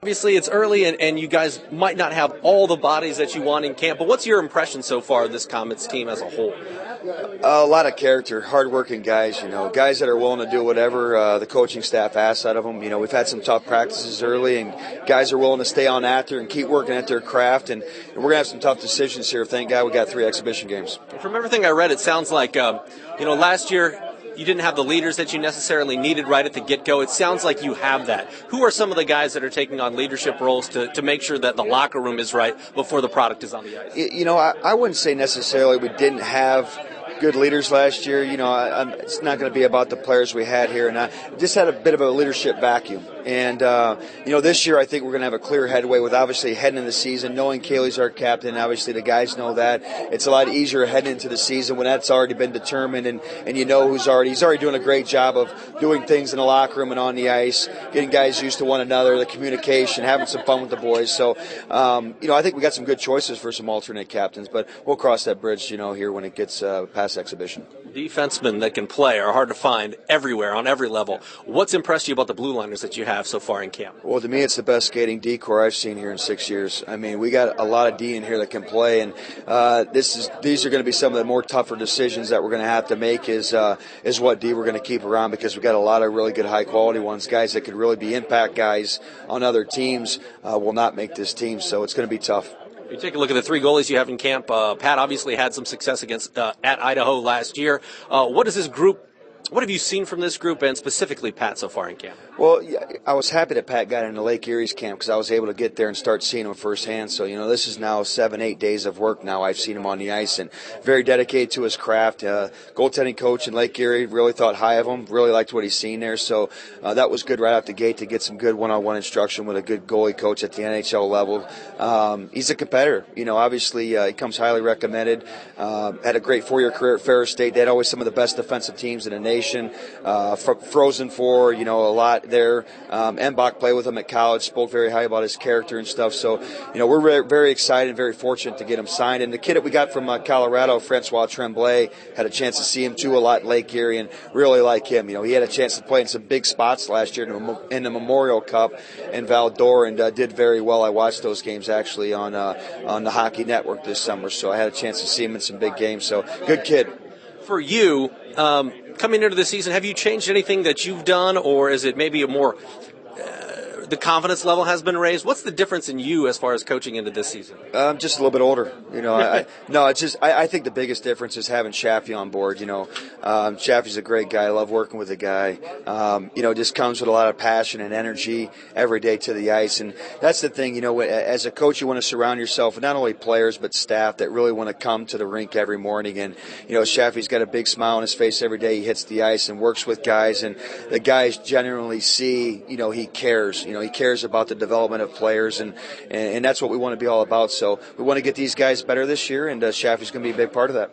Obviously, it's early, and you guys might not have all the bodies that you want in camp, but what's your impression so far of this Komets team as a whole? A lot of character, hardworking guys, guys that are willing to do whatever the coaching staff asks out of them. We've had some tough practices early, and guys are willing to stay on after and keep working at their craft, and we're going to have some tough decisions here. Thank God we got 3 exhibition games. From everything I read, it sounds like, last year you didn't have the leaders that you necessarily needed right at the get-go. It sounds like you have that. Who are some of the guys that are taking on leadership roles to make sure that the locker room is right before the product is on the ice? I wouldn't say necessarily we didn't have good leaders last year. It's not going to be about the players we had here, and I just had a bit of a leadership vacuum. And this year I think we're going to have a clear headway with obviously heading into the season, knowing Kaylee's our captain. Obviously the guys know that. It's a lot easier heading into the season when that's already been determined, and he's already doing a great job of doing things in the locker room and on the ice, getting guys used to one another, the communication, having some fun with the boys. So I think we got some good choices for some alternate captains, but we'll cross that bridge here when it gets past exhibition. Defensemen that can play are hard to find everywhere, on every level. What's impressed you about the blue liners that you have so far in camp? Well, to me, it's the best skating D corps I've seen here in 6 years. I mean, we got a lot of D in here that can play, and these are going to be some of the more tougher decisions that we're going to have to make is what D we're going to keep around, because we got a lot of really good high-quality ones. Guys that could really be impact guys on other teams will not make this team, so it's going to be tough. You take a look at the 3 goalies you have in camp. Pat obviously had some success against at Idaho last year. What have you seen from this group, and specifically Pat, so far in camp? Well, I was happy that Pat got into Lake Erie's camp because I was able to get there and start seeing him firsthand. So, this is now 7-8 days of work now. I've seen him on the ice, and very dedicated to his craft. Goaltending coach in Lake Erie really thought high of him, really liked what he's seen there. So that was good right out the gate to get some good one-on-one instruction with a good goalie coach at the NHL level. He's a competitor. Obviously he comes highly recommended. Had a great 4-year career at Ferris State. They had always some of the best defensive teams in the nation. Frozen Four, a lot there. Mbach played with him at college, spoke very high about his character and stuff. So, we're very excited and very fortunate to get him signed. And the kid that we got from Colorado, Francois Tremblay, had a chance to see him too a lot in Lake Erie and really like him. He had a chance to play in some big spots last year in the Memorial Cup in Val d'Or and did very well. I watched those games actually on the Hockey Network this summer, so I had a chance to see him in some big games. So, good kid. For you, coming into the season, have you changed anything that you've done, or is it maybe a more the confidence level has been raised? What's the difference in you as far as coaching into this season? Just a little bit older. I think the biggest difference is having Shaffy on board. Shaffy's a great guy. I love working with the guy. Just comes with a lot of passion and energy every day to the ice. And that's the thing, as a coach, you want to surround yourself with not only players but staff that really want to come to the rink every morning. And, Shaffy's got a big smile on his face every day he hits the ice and works with guys. And the guys generally see, he cares. He cares about the development of players, and that's what we want to be all about. So we want to get these guys better this year, and Shaffy's going to be a big part of that.